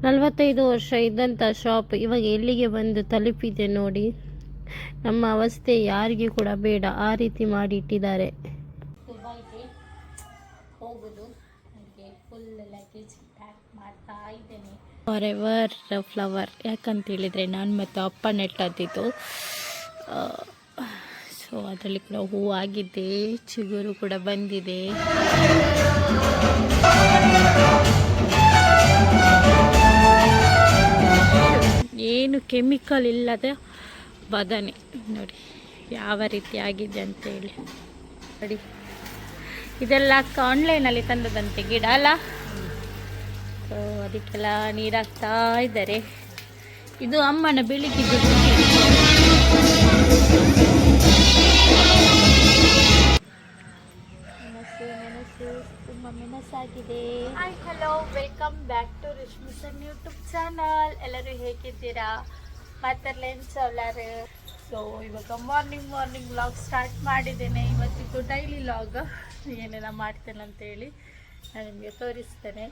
45 ವರ್ಷ ಇದ್ದಂಥ ಶಾಪ್ ಇವಾಗ ಎಲ್ಲಿಗೆ ಬಂದು ತಲುಪಿದೆ ನೋಡಿ. ನಮ್ಮ ಅವಸ್ಥೆ ಯಾರಿಗೆ ಕೂಡ ಬೇಡ, ಆ ರೀತಿ ಮಾಡಿ ಇಟ್ಟಿದ್ದಾರೆ. ದುಬೈಗೆ ಹೋಗೋದು, ನನಗೆ ಫುಲ್ ಲಗೇಜ್ ಪ್ಯಾಕ್ ಮಾಡ್ತಾ ಇದ್ದೇನೆ. ಫಾರೆವರ್ ಫ್ಲವರ್ ಯಾಕಂತ ಹೇಳಿದರೆ ನಾನು ಮತ್ತು ಅಪ್ಪ ನೆಟ್ಟದ್ದಿದ್ದು. ಸೊ ಅದರಲ್ಲಿ ಕೂಡ ಹೂವು ಆಗಿದೆ, ಚಿಗುರು ಕೂಡ ಬಂದಿದೆ. ಏನು ಕೆಮಿಕಲ್ ಇಲ್ಲದ ಬದನೆ ನೋಡಿ ಯಾವ ರೀತಿ ಆಗಿದೆ ಅಂತೇಳಿ. ನೋಡಿ ಇದೆಲ್ಲ ಆನ್ಲೈನಲ್ಲಿ ತಂದದಂತೆ ಗಿಡ ಅಲ್ಲ. ಸೊ ಅದಕ್ಕೆಲ್ಲ ನೀರಾಗ್ತಾ ಇದ್ದಾರೆ. ಇದು ಅಮ್ಮನ ಬೆಳಿಗ್ಗಿದ್ದು ಮೆಣಸು ತುಂಬ ಮೆಣಸಾಗಿದೆ. Hi hello, welcome back to Reshmi son YouTube channel. ಎಲ್ಲರೂ ಹೇಗಿದ್ದೀರಾ? ಮಾತಾಡ್ಲೇನ್ಸ್ ಎಲ್ಲರೂ. ಸೊ ಇವಾಗ ಮಾರ್ನಿಂಗ್ ವ್ಲಾಗ್ ಸ್ಟಾರ್ಟ್ ಮಾಡಿದ್ದೇನೆ. ಇವತ್ತಿದ್ದು ಡೈಲಿ ವ್ಲಾಗ್ ಏನೆಲ್ಲ ಮಾಡ್ತೇನೆ ಅಂತೇಳಿ ನಾನು ನಿಮಗೆ ತೋರಿಸ್ತೇನೆ.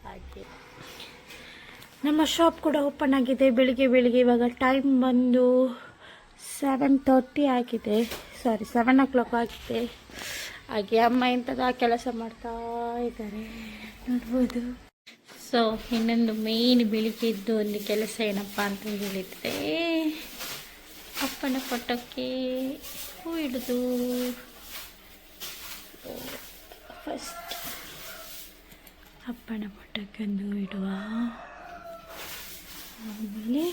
ಹಾಗೆ ನಮ್ಮ ಶಾಪ್ ಕೂಡ ಓಪನ್ ಆಗಿದೆ. ಬೆಳಿಗ್ಗೆ ಇವಾಗ ಟೈಮ್ ಬಂದು 7:30 ಆಗಿದೆ, ಸಾರಿ 7 o'clock ಆಗಿದೆ. ಹಾಗೆ ಅಮ್ಮ ಇಂಥದ್ದು ಕೆಲಸ ಮಾಡ್ತಾ ಇದ್ದಾರೆ ನೋಡ್ಬೋದು. ಸೊ ಇನ್ನೊಂದು ಮೇನ್ ಬೆಳಿಗ್ಗೆ ಇದ್ದು ಒಂದು ಕೆಲಸ ಏನಪ್ಪ ಅಂತ ಹೇಳಿದರೆ, ಅಪ್ಪನ ಫೋಟೋಕ್ಕೆ ಹೂ ಇಡೋದು. ಫಸ್ಟ್ ಅಪ್ಪನ ಫೋಟೋಕ್ಕೆ ಒಂದು ಇಡುವ, ಆಮೇಲೆ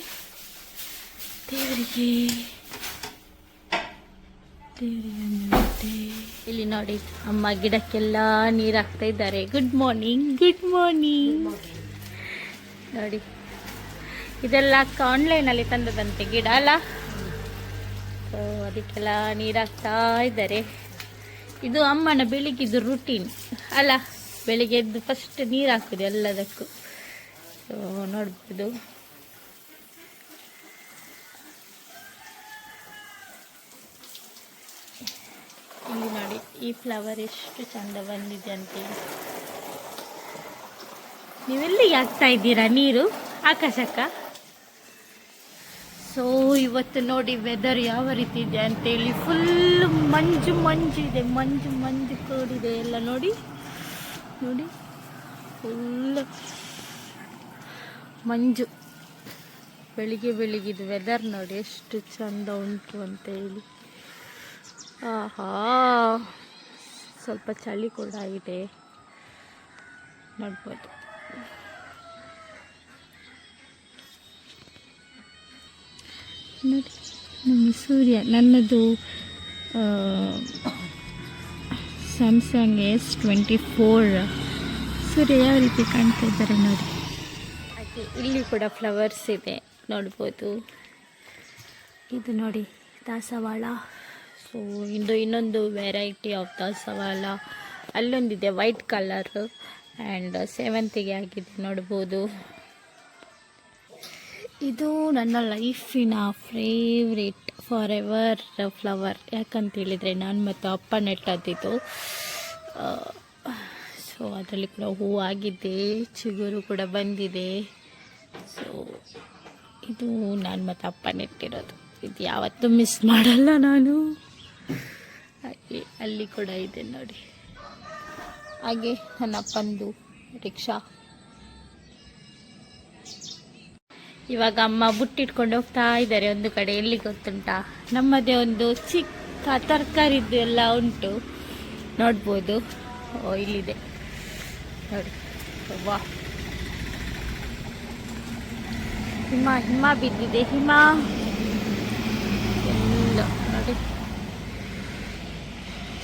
ದೇವರಿಗೆ ಇಲ್ಲಿ ನೋಡಿ ಅಮ್ಮ ಗಿಡಕ್ಕೆಲ್ಲ ನೀರು ಹಾಕ್ತಾ ಇದ್ದಾರೆ. ಗುಡ್ ಮಾರ್ನಿಂಗ್ ನೋಡಿ. ಇದೆಲ್ಲ ಆನ್ಲೈನಲ್ಲಿ ತಂದದಂತೆ ಗಿಡ ಅಲ್ಲ. ಸೊ ಅದಕ್ಕೆಲ್ಲ ನೀರಾಗ್ತಾ ಇದ್ದಾರೆ. ಇದು ಅಮ್ಮನ ಬೆಳಿಗ್ಗಿದ್ದು ರುಟೀನ್ ಅಲ್ಲ. ಬೆಳಿಗ್ಗೆ ಎದ್ದು ಫಸ್ಟ್ ನೀರು ಹಾಕೋದು ಎಲ್ಲದಕ್ಕೂ. ಸೊ ನೋಡ್ಬೋದು. ಇಲ್ಲಿ ನೋಡಿ ಈ ಫ್ಲವರ್ ಎಷ್ಟು ಚಂದ ಬಂದಿದೆ ಅಂತೇಳಿ. ನೀವೆಲ್ಲಿಗೆ ಹಾಕ್ತಾ ಇದ್ದೀರಾ ನೀರು? ಆಕಾಶಕ್ಕ. ಸೊ ಇವತ್ತು ನೋಡಿ ವೆದರ್ ಯಾವ ರೀತಿ ಇದೆ ಅಂತೇಳಿ. ಫುಲ್ ಮಂಜು ಇದೆ, ಮಂಜು ಕೂಡಿದೆ ಎಲ್ಲ. ನೋಡಿ ಫುಲ್ ಮಂಜು. ಬೆಳಿಗ್ಗಿದ್ದು ವೆದರ್ ನೋಡಿ ಎಷ್ಟು ಚಂದ ಉಂಟು ಅಂತೇಳಿ. ಆಹಾ, ಸ್ವಲ್ಪ ಚಳಿ ಕೂಡ ಇದೆ ನೋಡ್ಬೋದು. ನೋಡಿ ನಮ್ಮ ಸೂರ್ಯ, ನನ್ನದು ಸ್ಯಾಮ್ಸಂಗ್ S24 ಸೂರ್ಯ ಯಾವ ರೀತಿ ಕಾಣ್ತಾ ಇದ್ದಾರೆ ನೋಡಿ. ಹಾಗೆ ಇಲ್ಲಿ ಕೂಡ ಫ್ಲವರ್ಸ್ ಇದೆ ನೋಡ್ಬೋದು. ಇದು ನೋಡಿ ದಾಸವಾಳ. ಸೊ ಇದು ಇನ್ನೊಂದು ವೆರೈಟಿ ಆಫ್ ದಾಸವಾಳ. ಅಲ್ಲೊಂದಿದೆ ವೈಟ್ ಕಲರ್ ಆ್ಯಂಡ್ ಸೇವಂತಿಗೆ ಆಗಿದೆ ನೋಡ್ಬೋದು. ಇದು ನನ್ನ ಲೈಫಿನ ಫೇವ್ರೇಟ್ ಫಾರೆವರ್ ಫ್ಲವರ್ ಯಾಕಂತ ಹೇಳಿದರೆ ನಾನು ಮತ್ತು ಅಪ್ಪ ನೆಟ್ಟದ್ದಿದ್ದು. ಸೊ ಅದರಲ್ಲಿ ಕೂಡ ಹೂವು ಆಗಿದೆ, ಚಿಗುರು ಕೂಡ ಬಂದಿದೆ. ಸೊ ಇದು ನಾನು ಮತ್ತು ಅಪ್ಪ ನೆಟ್ಟಿರೋದು. ಇದು ಯಾವತ್ತೂ ಮಿಸ್ ಮಾಡಲ್ಲ ನಾನು. ಹಾಗೆ ಅಲ್ಲಿ ಕೂಡ ಇದೆ ನೋಡಿ. ಹಾಗೆ ನನ್ನ ಅಪ್ಪಂದು ರಿಕ್ಷಾ. ಇವಾಗ ಅಮ್ಮ ಬುಟ್ಟಿಟ್ಕೊಂಡು ಹೋಗ್ತಾ ಇದ್ದಾರೆ ಒಂದು ಕಡೆ. ಎಲ್ಲಿ ಗೊತ್ತುಂಟಾ? ನಮ್ಮದೇ ಒಂದು ಚಿಕ್ಕ ತರಕಾರಿದ್ದು ಎಲ್ಲ ಉಂಟು ನೋಡ್ಬೋದು. ಓ ಇಲ್ಲಿದೆ ನೋಡಿ. ವಾ, ಹಿಮ ಬಿದ್ದಿದೆ, ಹಿಮ ಎಲ್ಲ ನೋಡಿ.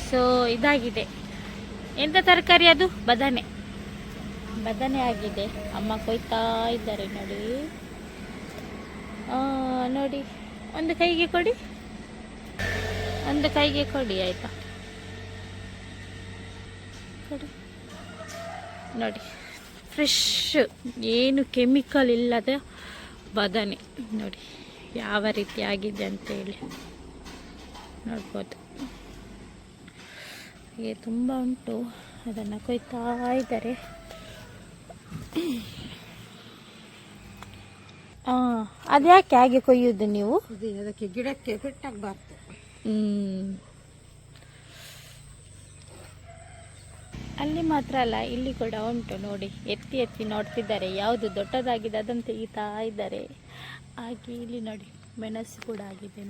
ಸೊ ಇದಾಗಿದೆ. ಎಂಥ ತರಕಾರಿ ಅದು? ಬದನೆ ಆಗಿದೆ. ಅಮ್ಮ ಕೊಯ್ತಾ ಇದ್ದಾರೆ ನೋಡಿ. ನೋಡಿ, ಒಂದು ಕೈಗೆ ಕೊಡಿ ಆಯಿತಾ? ಕೊಡಿ ನೋಡಿ. ಫ್ರೆಶ್, ಏನು ಕೆಮಿಕಲ್ ಇಲ್ಲದ ಬದನೆ ನೋಡಿ ಯಾವ ರೀತಿ ಆಗಿದೆ ಅಂತೇಳಿ ನೋಡ್ಬೋದು. ಹಾಗೆ ತುಂಬ ಉಂಟು, ಅದನ್ನು ಕೊಯ್ತಾ ಇದ್ದಾರೆ. ಅದ್ಯಾಕೆ ಹಾಗೆ ಕೊಯ್ಯೋದು ನೀವು? ಅದಕ್ಕೆ ಗಿಡಕ್ಕೆ ಪೆಟ್ಟಾಗಬಾರ್ದು. ಅಲ್ಲಿ ಮಾತ್ರ ಅಲ್ಲ, ಇಲ್ಲಿ ಕೂಡ ಉಂಟು ನೋಡಿ. ಎತ್ತಿ ಎತ್ತಿ ನೋಡ್ತಿದ್ದಾರೆ ಯಾವುದು ದೊಡ್ಡದಾಗಿದೆ ಅದನ್ನು ತೆಗಿತಾ ಇದ್ದಾರೆ. ಹಾಗೆ ಇಲ್ಲಿ ನೋಡಿ ಮೆಣಸು ಕೂಡ ಆಗಿದೆ.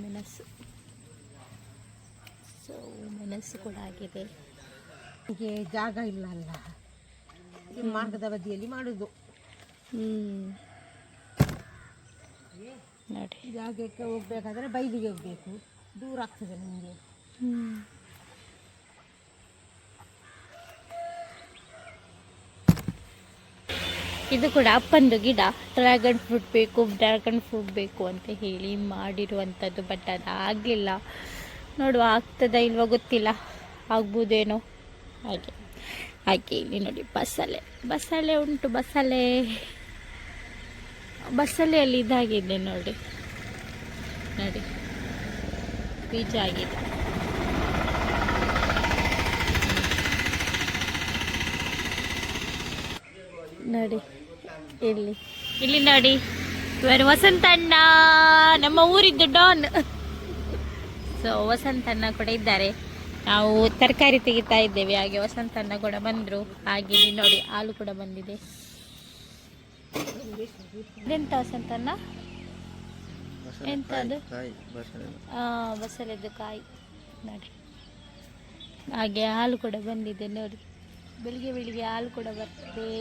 ಮೆಣಸು ಕೂಡ ಆಗಿದೆ. ಹೀಗೆ ಜಾಗ ಇಲ್ಲ ಅಲ್ಲ, ಈ ಮಾರ್ಗದ ಬದಿಯಲ್ಲಿ ಮಾಡುದು. ನೋಡಿ ಜಾಗಕ್ಕೆ ಹೋಗ್ಬೇಕಾದ್ರೆ ಬೈಲಿಗೆ ಹೋಗ್ಬೇಕು, ದೂರ ಆಗ್ತದೆ ನಮಗೆ. ಇದು ಕೂಡ ಅಪ್ಪಂದು ಗಿಡ. ಡ್ರ್ಯಾಗನ್ ಫ್ರೂಟ್ ಬೇಕು ಅಂತ ಹೇಳಿ ಮಾಡಿರುವಂಥದ್ದು. ಬಟ್ ಅದು ಆಗಲಿಲ್ಲ. ನೋಡುವ ಆಗ್ತದ ಇಲ್ವ ಗೊತ್ತಿಲ್ಲ, ಆಗ್ಬೋದೇನೋ. ಹಾಗೆ ಇಲ್ಲಿ ನೋಡಿ ಬಸಳೆ ಉಂಟು. ಬಸಳೆಯಲ್ಲಿ ಇದಾಗಿದೆ ನೋಡಿ ಬೀಜ ಆಗಿದೆ. ನೋಡಿ ಇಲ್ಲಿ ನೋಡಿ, ಇವರು ವಸಂತಣ್ಣ, ನಮ್ಮ ಊರಿದ್ದು ಡಾನ್. ಸೊ ವಸಂತಣ್ಣ ಕೂಡ ಇದ್ದಾರೆ. ನಾವು ತರಕಾರಿ ತೆಗಿತಾ ಇದ್ದೇವೆ, ಹಾಗೆ ವಸಂತಣ್ಣ ಕೂಡ ಬಂದರು. ಹಾಗೆ ಇಲ್ಲಿ ನೋಡಿ ಹಾಲು ಕೂಡ ಬಂದಿದೆ. ಇದೆಂತ ವಸಂತಣ್ಣ? ಎಂತದು? ಬಸಳೆದು ಕಾಯಿ ನೋಡಿ. ಹಾಗೆ ಹಾಲು ಕೂಡ ಬಂದಿದೆ ನೋಡಿ. ಬೆಳಿಗ್ಗೆ ಹಾಲು ಕೂಡ ಬರ್ತದೆ.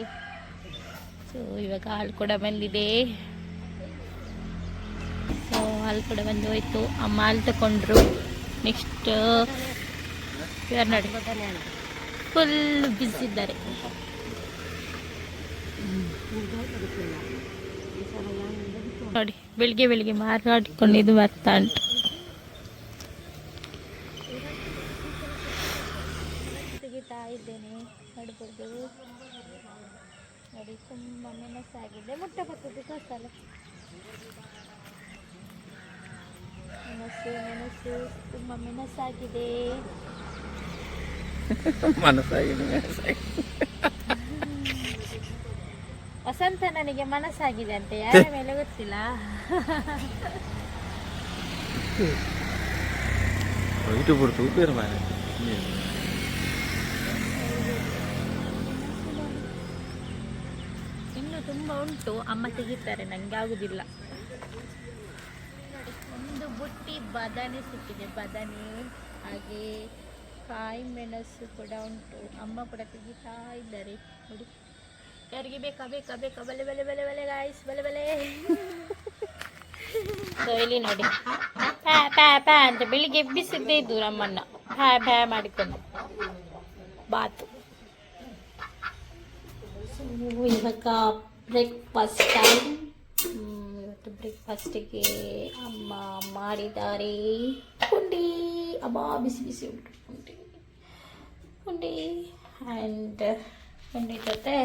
ಸೊ ಇವಾಗ ಹಾಲು ಕೂಡ ಬಂದಿದೆ. ಸೊ ಹಾಲು ಕೂಡ ಬಂದು ಹೋಯ್ತು. ಅಮ್ಮ ಹಾಲು ತಗೊಂಡ್ರು. ನೆಕ್ಸ್ಟ್ ಇವರು ನೋಡಿ ಫುಲ್ ಬ್ಯುಸಿ ಇದ್ದಾರೆ. ನೋಡಿ ಬೆಳಿಗ್ಗೆ ಮಾತಾಡಿಕೊಂಡು ಇದು ಬರ್ತಾ ಉಂಟು. ತೆಗಿತಾ ಇದ್ದೇನೆ, ನೋಡ್ಬೋದು ನೋಡಿ. ತುಂಬ ಮೆಣಸಾಗಿದೆ. ಮುಟ್ಟೆ ಬರ್ತದೆ ಕಸಲ್ಲ. ಮೆಣಸು ತುಂಬ ಮೆಣಸಾಗಿದೆ. ವಸಂತ ನನಗೆ ಮನಸ್ಸಾಗಿದೆ ಅಂತೆ, ಯಾರ ಮೇಲೆ ಗೊತ್ತಿಲ್ಲ. ಇನ್ನು ತುಂಬ ಉಂಟು, ಅಮ್ಮ ತೆಗಿತಾರೆ, ನನಗೆ ಆಗುದಿಲ್ಲ. ಒಂದು ಬುಟ್ಟಿ ಬದನೆ ಸಿಕ್ಕಿದೆ, ಹಾಗೆ ಕಾಯಿ ಮೆಣಸು ಕೂಡ ಉಂಟು. ಅಮ್ಮ ಕೂಡ ತೆಗಿತಾ ಇದ್ದಾರೆ ನೋಡಿ. ಯಾರಿಗೆ ಬೇಕಾ ಬಲೆ ಗಾಯ್ಸ್, ಬಲೆ. ಸೊ ಇಲ್ಲಿ ನೋಡಿ ಪ್ಯಾ ಅಂತ ಬೆಳಿಗ್ಗೆ ಎಬ್ಬಿಸಿದ್ದೇ ಇದ್ದು ನಮ್ಮನ್ನ, ಪ್ಯಾ ಮಾಡಿಕೊಂಡು ಬಾತು. ಇವಾಗ ಬ್ರೇಕ್ಫಾಸ್ಟ್ ಟೈಮ್. ಇವತ್ತು ಬ್ರೇಕ್ಫಾಸ್ಟಿಗೆ ಅಮ್ಮ ಮಾಡಿದ್ದಾರೆ ಪುಂಡಿ. ಅಮ್ಮ ಬಿಸಿ ಉಂಟು ಪುಂಡಿ. ಆ್ಯಂಡ್ ಪುಂಡಿ ಜೊತೆ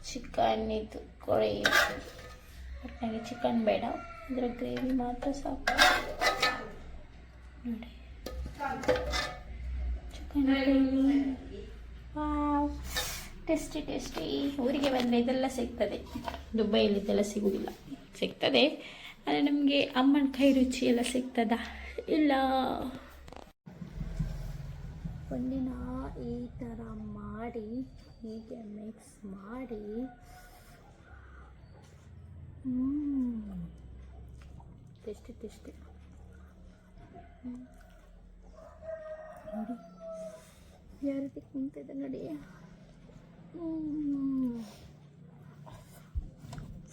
ಚಿಕನ್ ಇದು ಕೊಳೆ. ನನಗೆ ಚಿಕನ್ ಬೇಡ, ಅದರ ಗ್ರೇವಿ ಮಾತ್ರ ಸಾಕು ನೋಡಿ. Chicken gravy wow, tasty. ಊರಿಗೆ ಬಂದರೆ ಇದೆಲ್ಲ ಸಿಗ್ತದೆ, ದುಬೈಯಲ್ಲಿ ಇದೆಲ್ಲ ಸಿಗುವುದಿಲ್ಲ. ಸಿಗ್ತದೆ ಆದರೆ ನಮಗೆ ಅಮ್ಮನ ಕೈ ರುಚಿ ಎಲ್ಲ ಸಿಗ್ತದಾ? ಇಲ್ಲ. ಪುಂಡಿನ ಈ ಥರ ಮಾಡಿ ಹೀಗೆ ಮಿಕ್ಸ್ ಮಾಡಿ ಟೇಸ್ಟಿ ನೋಡಿ ಯಾವ ರೀತಿ ಕುಂತಿದೆ ನೋಡಿ.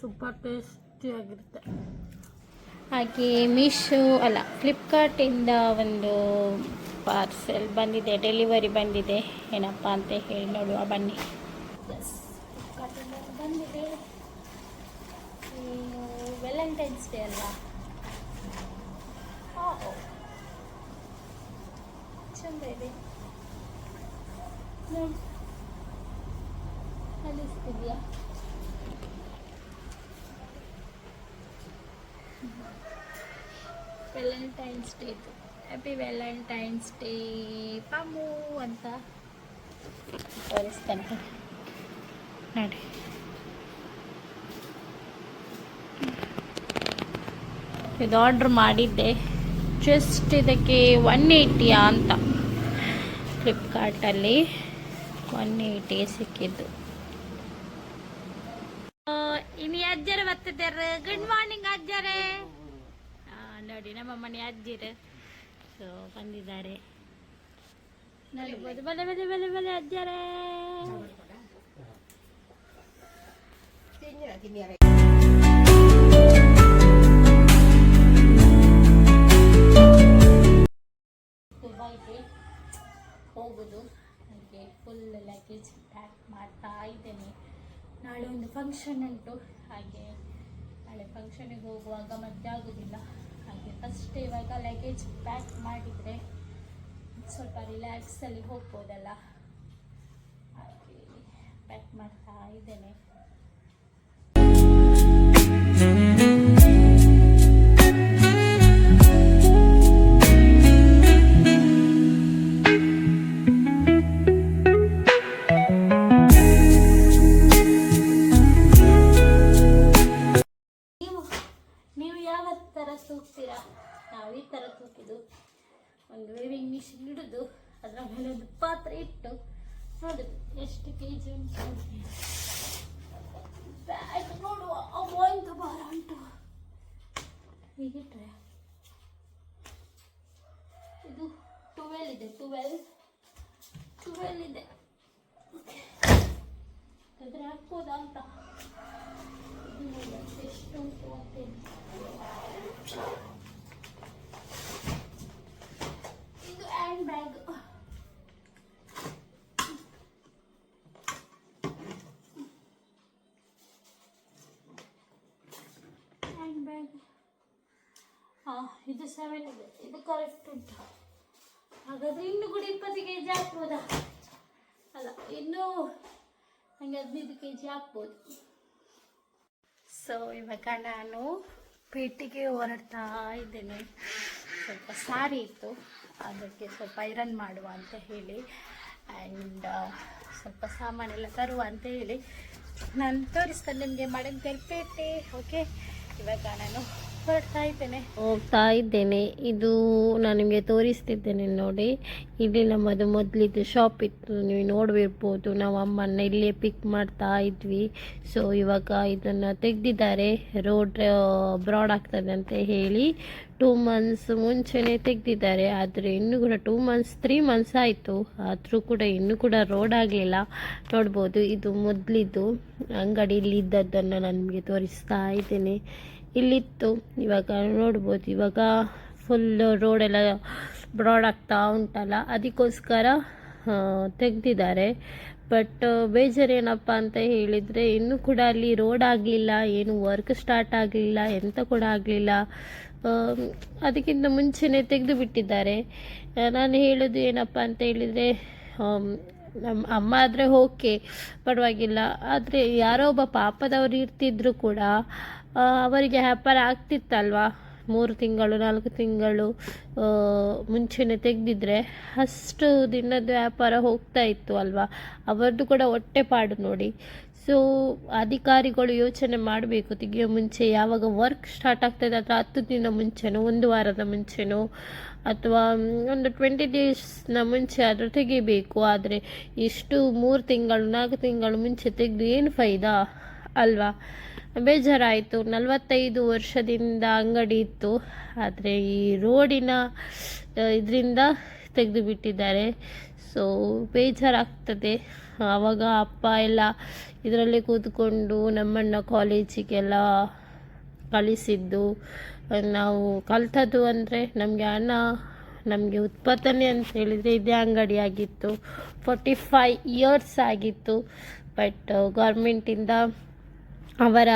ಸೂಪರ್ ಟೇಸ್ಟಿಯಾಗಿರುತ್ತೆ. ಹಾಗೆ ಫ್ಲಿಪ್ಕಾರ್ಟಿಂದ ಒಂದು ಪಾರ್ಸೆಲ್ ಬಂದಿದೆ, ಡೆಲಿವರಿ ಬಂದಿದೆ. ಏನಪ್ಪ ಅಂತ ಹೇಳಿ ನೋಡುವ ಬನ್ನಿ. ಫ್ಲಿಪ್ಕಾರ್ಟಿಂದ ಬಂದಿದೆ. ವ್ಯಾಲೆಂಟೈನ್ಸ್ ಡೇ ಅಲ್ವಾ? ಚಂದ ಇದೆ ನೋಡಿ, ಅನಿಸ್ತಿದ್ಯಾ? ವ್ಯಾಲೆಂಟೈನ್ಸ್ ಡೇ ಇದು. ಹ್ಯಾಪಿ ವ್ಯಾಲೆಂಟೈನ್ಸ್ ಡೇ ಪಾಮು ಅಂತ ತೋರಿಸ್ತಾನೆ ನೋಡಿ. ಇದು ಆರ್ಡ್ರ್ ಮಾಡಿದ್ದೆ. ಜಸ್ಟ್ ಇದಕ್ಕೆ 180 ಅಂತ ಫ್ಲಿಪ್ಕಾರ್ಟಲ್ಲಿ 180 ಸಿಕ್ಕಿದ್ದು. ಇನ್ನು ಅಜ್ಜರು ಬರ್ತಿದ್ದಾರೆ. ಗುಡ್ ಮಾರ್ನಿಂಗ್ ಅಜ್ಜರೇ. ನೋಡಿ ನಮ್ಮ ಮನೆ ಅಜ್ಜಿರು ಸೊ ಬಂದಿದ್ದಾರೆ. ನೋಡ್ಬೋದು. ಬಲೆ ಬಲೆ ಬಲೆ ಬಲೆ ಅಜ್ಜರೇ. ದುಬೈಗೆ ಹೋಗೋದು. ನನಗೆ ಫುಲ್ ಲಗೇಜ್ ಪ್ಯಾಕ್ ಮಾಡ್ತಾ ಇದ್ದೇನೆ. ನಾಳೆ ಒಂದು ಫಂಕ್ಷನ್ ಉಂಟು, ಹಾಗೆ ನಾಳೆ ಫಂಕ್ಷನಿಗೆ ಹೋಗುವಾಗ ಮಧ್ಯೆ ಆಗೋದಿಲ್ಲ. ಹಾಗೆ ಫಸ್ಟ್ ಇವಾಗ ಲಗೇಜ್ ಪ್ಯಾಕ್ ಮಾಡಿದರೆ ಸ್ವಲ್ಪ ರಿಲ್ಯಾಕ್ಸಲ್ಲಿ ಹೋಗ್ಬೋದಲ್ಲ, ಹಾಗೆ ಪ್ಯಾಕ್ ಮಾಡ್ತಾ ಇದ್ದೇನೆ. ನೀವು ಯಾವ ಥರ ತೂಗ್ತೀರಾ? ನಾವು ಈ ಥರ ತೂಕಿದ್ದು. ಒಂದು ವೇವಿಂಗ್ ಮಿಷಿನ್ ಹಿಡಿದು ಅದರ ಮೇಲೆ ಒಂದು ಪಾತ್ರೆ ಇಟ್ಟು ನೋಡುದು ಎಷ್ಟು ಕೆಜಿ ಉಂಟು. ಬ್ಯಾಗ್ ನೋಡುವ, ಅಮ್ಮ ಎಂತ ಭಾರ ಉಂಟು. ಹೀಗಿಟ್ರೆ ಇದು 12 ಇದೆ, 12 ಇದೆ. ಅದ್ರ ಹಾಕ್ಬೋದಾ ಅಂತ ಎಷ್ಟು ಉಂಟು ಅಂತೇಳಿ. ಇದು ಹ್ಯಾಂಡ್ ಬ್ಯಾಗ್. ಹ್ಯಾಂಡ್ ಬ್ಯಾಗ್ ಇದು 7 ಇದೆ. ಇದು ಕರೆಕ್ಟ್ ಉಂಟು. ಹಾಗಾದ್ರೆ ಇನ್ನು ಕೂಡ 20 kg ಹಾಕ್ಬೋದಾ? ಅಲ್ಲ, ಇನ್ನೂ ನನಗೆ 15 kg ಹಾಕ್ಬೋದು. ಸೊ ಇವಾಗ ನಾನು ಪೇಟೆಗೆ ಹೊರಡ್ತಾ ಇದ್ದೇನೆ. ಸ್ವಲ್ಪ ಸಾರಿ ಇತ್ತು, ಅದಕ್ಕೆ ಸ್ವಲ್ಪ ಐರನ್ ಮಾಡುವ ಅಂತ ಹೇಳಿ ಆ್ಯಂಡ್ ಸ್ವಲ್ಪ ಸಾಮಾನೆಲ್ಲ ತರುವ ಅಂತ ಹೇಳಿ ನಾನು ತೋರಿಸ್ತೇನೆ ನಿಮಗೆ ಮಡಗ್ದಲ್ಲಿ ಪೇಟೆ. ಓಕೆ, ಇವಾಗ ನಾನು ಹೋಗ್ತಾ ಇದ್ದೇನೆ. ಇದು ನಾನು ನಿಮಗೆ ತೋರಿಸ್ತಿದ್ದೇನೆ ನೋಡಿ. ಇಲ್ಲಿ ನಮ್ಮದು ಮೊದಲಿದ್ದು ಶಾಪ್ ಇತ್ತು, ನೀವು ನೋಡಿರ್ಬೋದು. ನಾವು ಅಮ್ಮನ್ನ ಇಲ್ಲೇ ಪಿಕ್ ಮಾಡ್ತಾ ಇದ್ವಿ. ಸೊ ಇವಾಗ ಇದನ್ನು ತೆಗೆದಿದ್ದಾರೆ. ರೋಡ್ ಬ್ರಾಡ್ ಆಗ್ತದೆ ಅಂತ ಹೇಳಿ 2 months ಮುಂಚೆನೇ ತೆಗೆದಿದ್ದಾರೆ. ಆದರೆ ಇನ್ನೂ ಕೂಡ 2 months 3 months ಆಯಿತು, ಆದರೂ ಕೂಡ ಇನ್ನೂ ಕೂಡ ರೋಡ್ ಆಗಲಿಲ್ಲ. ನೋಡ್ಬೋದು, ಇದು ಮೊದಲಿದ್ದು ಅಂಗಡಿ. ಇಲ್ಲಿದ್ದದ್ದನ್ನು ನಾನು ನಿಮಗೆ ತೋರಿಸ್ತಾ ಇದ್ದೇನೆ. ಇಲ್ಲಿತ್ತು, ಇವಾಗ ನೋಡ್ಬೋದು ಇವಾಗ ಫುಲ್ ರೋಡೆಲ್ಲ ಬ್ರಾಡ್ ಆಗ್ತಾ ಉಂಟಲ್ಲ, ಅದಕ್ಕೋಸ್ಕರ ತೆಗೆದಿದ್ದಾರೆ. ಬಟ್ ಬೇಜಾರೇನಪ್ಪ ಅಂತ ಹೇಳಿದರೆ ಇನ್ನೂ ಕೂಡ ಅಲ್ಲಿ ರೋಡ್ ಆಗಲಿಲ್ಲ, ಏನು ವರ್ಕ್ ಸ್ಟಾರ್ಟ್ ಆಗಲಿಲ್ಲ, ಎಂತ ಕೂಡ ಆಗಲಿಲ್ಲ. ಅದಕ್ಕಿಂತ ಮುಂಚೆನೇ ತೆಗೆದು ಬಿಟ್ಟಿದ್ದಾರೆ. ನಾನು ಹೇಳೋದು ಏನಪ್ಪ ಅಂತ ಹೇಳಿದರೆ, ನಮ್ಮ ಅಮ್ಮ ಆದರೆ ಓಕೆ ಪರವಾಗಿಲ್ಲ, ಆದರೆ ಯಾರೋ ಒಬ್ಬ ಪಾಪದವರು ಇರ್ತಿದ್ರು ಕೂಡ ಅವರಿಗೆ ವ್ಯಾಪಾರ ಆಗ್ತಿತ್ತಲ್ವಾ. 3 ತಿಂಗಳು 4 ತಿಂಗಳು ಮುಂಚೆನೇ ತೆಗೆದಿದ್ರೆ ಅಷ್ಟು ದಿನದ ವ್ಯಾಪಾರ ಹೋಗ್ತಾ ಇತ್ತು ಅಲ್ವಾ. ಅವರದ್ದು ಕೂಡ ಹೊಟ್ಟೆಪಾಡು ನೋಡಿ. ಸೊ ಅಧಿಕಾರಿಗಳು ಯೋಚನೆ ಮಾಡಬೇಕು, ತೆಗೆಯೋ ಮುಂಚೆ ಯಾವಾಗ ವರ್ಕ್ ಸ್ಟಾರ್ಟ್ ಆಗ್ತದೆ ಅಥವಾ 10 ದಿನ ಮುಂಚೆನೋ, 1 ವಾರದ ಮುಂಚೆನೋ, ಅಥವಾ ಒಂದು 20 ಡೇಸ್ನ ಮುಂಚೆ ಆದರೂ ತೆಗಿಬೇಕು. ಆದರೆ ಇಷ್ಟು 3 ತಿಂಗಳು 4 ತಿಂಗಳು ಮುಂಚೆ ತೆಗೆದು ಏನು ಫೈದಾ ಅಲ್ವಾ. ಬೇಜಾರಾಯಿತು. 45 ವರ್ಷದಿಂದ ಅಂಗಡಿ ಇತ್ತು, ಆದರೆ ಈ ರೋಡಿನ ಇದರಿಂದ ತೆಗೆದು ಬಿಟ್ಟಿದ್ದಾರೆ. ಸೊ ಬೇಜಾರಾಗ್ತದೆ. ಆವಾಗ ಅಪ್ಪ ಎಲ್ಲ ಇದರಲ್ಲೇ ಕೂತ್ಕೊಂಡು ನಮ್ಮನ್ನು ಕಾಲೇಜಿಗೆಲ್ಲ ಕಳಿಸಿದ್ದು. ನಾವು ಕಲ್ತದ್ದು ಅಂದರೆ ನಮಗೆ ಹಣ, ನಮಗೆ ಉತ್ಪಾದನೆ ಅಂತ ಹೇಳಿದರೆ ಇದೇ ಅಂಗಡಿ ಆಗಿತ್ತು. 45 years ಆಗಿತ್ತು. ಬಟ್ ಗೌರ್ಮೆಂಟಿಂದ ಅವರ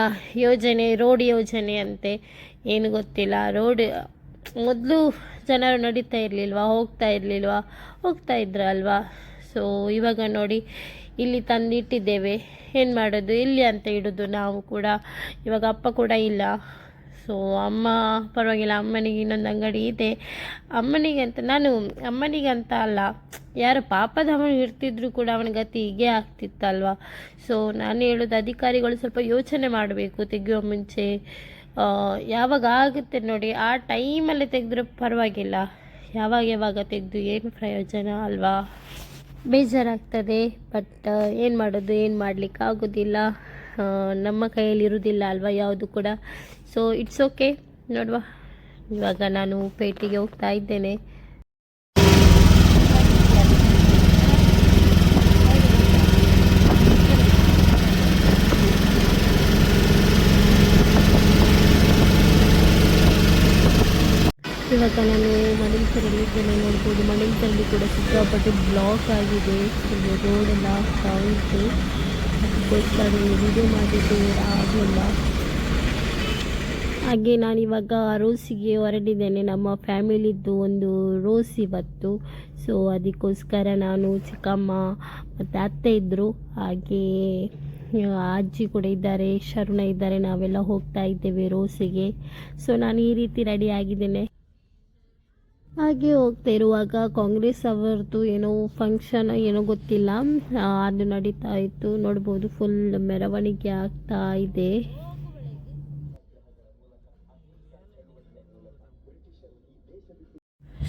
ಯೋಜನೆ, ರೋಡ್ ಯೋಜನೆ ಅಂತೆ, ಏನು ಗೊತ್ತಿಲ್ಲ. ರೋಡ್ ಮೊದಲು ಜನರು ನಡೀತಾ ಇರಲಿಲ್ವಾ, ಹೋಗ್ತಾ ಇದ್ರಲ್ವಾ. ಸೊ ಇವಾಗ ನೋಡಿ ಇಲ್ಲಿ ತಂದಿಟ್ಟಿದ್ದೇವೆ. ಏನು ಮಾಡೋದು, ಇಲ್ಲಿ ಅಂತ ಇಡೋದು ನಾವು ಕೂಡ. ಇವಾಗ ಅಪ್ಪ ಕೂಡ ಇಲ್ಲ. ಸೊ ಅಮ್ಮ ಪರವಾಗಿಲ್ಲ, ಅಮ್ಮನಿಗೆ ಇನ್ನೊಂದು ಅಂಗಡಿ ಇದೆ. ಅಮ್ಮನಿಗಂತ ಅಲ್ಲ, ಯಾರು ಪಾಪದವನು ಇರ್ತಿದ್ರು ಕೂಡ ಅವನ ಗತಿ ಹೀಗೆ ಆಗ್ತಿತ್ತಲ್ವ. ಸೊ ನಾನು ಹೇಳೋದು, ಅಧಿಕಾರಿಗಳು ಸ್ವಲ್ಪ ಯೋಚನೆ ಮಾಡಬೇಕು ತೆಗೆಯುವ ಮುಂಚೆ. ಯಾವಾಗ ಆಗುತ್ತೆ ನೋಡಿ ಆ ಟೈಮಲ್ಲಿ ತೆಗೆದ್ರೆ ಪರವಾಗಿಲ್ಲ, ಯಾವಾಗ ತೆಗೆದು ಏನು ಪ್ರಯೋಜನ ಅಲ್ವಾ, ಬೇಜಾರಾಗ್ತದೆ. ಬಟ್ ಏನು ಮಾಡೋದು, ಏನು ಮಾಡಲಿಕ್ಕೆ ಆಗೋದಿಲ್ಲ, ನಮ್ಮ ಕೈಯಲ್ಲಿ ಇರೋದಿಲ್ಲ ಅಲ್ವಾ ಯಾವುದು ಕೂಡ. So it's okay. ನೋಡುವ, ಇವಾಗ ನಾನು ಪೇಟೆಗೆ ಹೋಗ್ತಾ ಇದ್ದೇನೆ. ಇವಾಗ ನಾನು ಮಣಿಲ್ಕರಲ್ಲಿ ಇದ್ದೇನೆ. ನೋಡ್ಬೋದು, ಮಣಿಲ್ಕರಲ್ಲಿ ಕೂಡ ಸಿಕ್ಕಾಪಟ್ಟೆ ಬ್ಲಾಕ್ ಆಗಿದೆ, ರೋಡೆಲ್ಲ ಆಗ್ತಾ ಉಂಟು. ಅದಕ್ಕೋಸ್ಕರ ವಿಡಿಯೋ ಮಾಡಿದ್ದು ಆಗಲಿಲ್ಲ. ಹಾಗೆ ನಾನಿವಾಗ ರೋಸಿಗೆ ಹೊರಟಿದ್ದೇನೆ. ನಮ್ಮ ಫ್ಯಾಮಿಲಿದ್ದು ಒಂದು ರೋಸ್ ಇವತ್ತು. ಸೊ ಅದಕ್ಕೋಸ್ಕರ ನಾನು, ಚಿಕ್ಕಮ್ಮ ಮತ್ತು ಅತ್ತೆ ಇದ್ದರು, ಹಾಗೆ ಅಜ್ಜಿ ಕೂಡ ಇದ್ದಾರೆ, ಶರುಣ ಇದ್ದಾರೆ, ನಾವೆಲ್ಲ ಹೋಗ್ತಾ ಇದ್ದೇವೆ ರೋಸಿಗೆ. ಸೊ ನಾನು ಈ ರೀತಿ ರೆಡಿ ಆಗಿದ್ದೇನೆ. ಹಾಗೆ ಹೋಗ್ತಾ ಇರುವಾಗ ಕಾಂಗ್ರೆಸ್ ಅವರದ್ದು ಏನೋ ಫಂಕ್ಷನ್ ಏನೋ ಗೊತ್ತಿಲ್ಲ, ಅದು ನಡೀತಾ ಇತ್ತು. ನೋಡ್ಬೋದು, ಫುಲ್ ಮೆರವಣಿಗೆ ಆಗ್ತಾ ಇದೆ.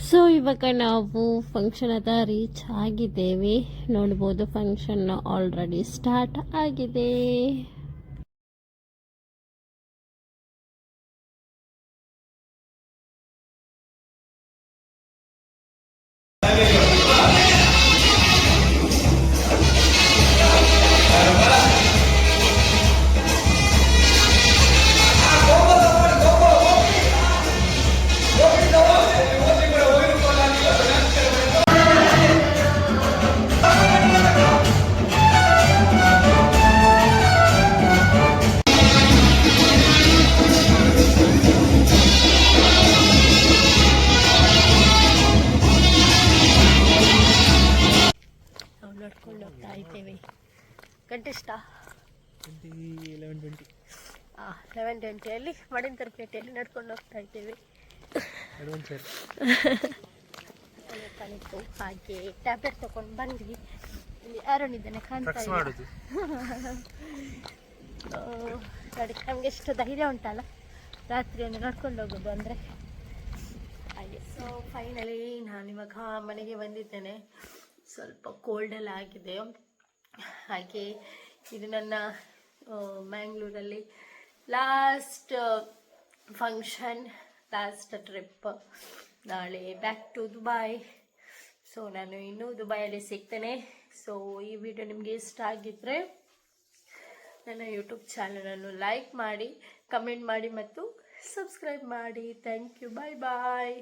ಸೊ ಇವಾಗ ನಾವು ಫಂಕ್ಷನ್ ಹತ್ರ ರೀಚ್ ಆಗಿದ್ದೇವೆ. ನೋಡ್ಬೋದು, ಫಂಕ್ಷನ್ ಆಲ್ರೆಡಿ ಸ್ಟಾರ್ಟ್ ಆಗಿದೆ. ನಡ್ಕೊಂಡು ಹೋಗ್ತಾ ಇದ್ದೇವೆ. ಗಂಟೆ ಎಷ್ಟ? 11:20 ಮಡಿಂತರಪೇಟೆಯಲ್ಲಿ ನಡ್ಕೊಂಡು ಹೋಗ್ತಾ ಇದ್ದೇವೆ. ಹಾಗೆ ಟ್ಯಾಬ್ಲೆಟ್ ತಗೊಂಡು ಬಂದ್ವಿ. ಇಲ್ಲಿ ಯಾರೊಂದಿದ್ದಾನೆ ಕಾಣ್ತಾ ಇಲ್ಲ ನೋಡಿ. ನಮ್ಗೆ ಎಷ್ಟು ಧೈರ್ಯ ಉಂಟಲ್ಲ ರಾತ್ರಿಯನ್ನು ನಡ್ಕೊಂಡು ಹೋಗೋದು ಅಂದರೆ. ಹಾಗೆ ಸೊ ಫೈನಲಿ ನಾನಿವಾಗ ಮನೆಗೆ ಬಂದಿದ್ದೇನೆ. ಸ್ವಲ್ಪ ಕೋಲ್ಡೆಲ್ಲ ಆಗಿದೆ. ಹಾಗೆ ಇದು ನನ್ನ ಮ್ಯಾಂಗ್ಳೂರಲ್ಲಿ ಲಾಸ್ಟ್ ಫಂಕ್ಷನ್, ಲಾಸ್ಟ್ ಟ್ರಿಪ್. ನಾಳೆ ಬ್ಯಾಕ್ ಟು ದುಬೈ. ಸೊ ನಾನು ಇನ್ನೂ ದುಬೈಯಲ್ಲಿ ಸಿಗ್ತೇನೆ. ಸೊ ಈ ವಿಡಿಯೋ ನಿಮಗೆ ಇಷ್ಟ ಆಗಿದ್ದರೆ ನನ್ನ ಯೂಟ್ಯೂಬ್ ಚಾನಲನ್ನು ಲೈಕ್ ಮಾಡಿ, ಕಮೆಂಟ್ ಮಾಡಿ ಮತ್ತು ಸಬ್ಸ್ಕ್ರೈಬ್ ಮಾಡಿ. Thank you. Bye bye.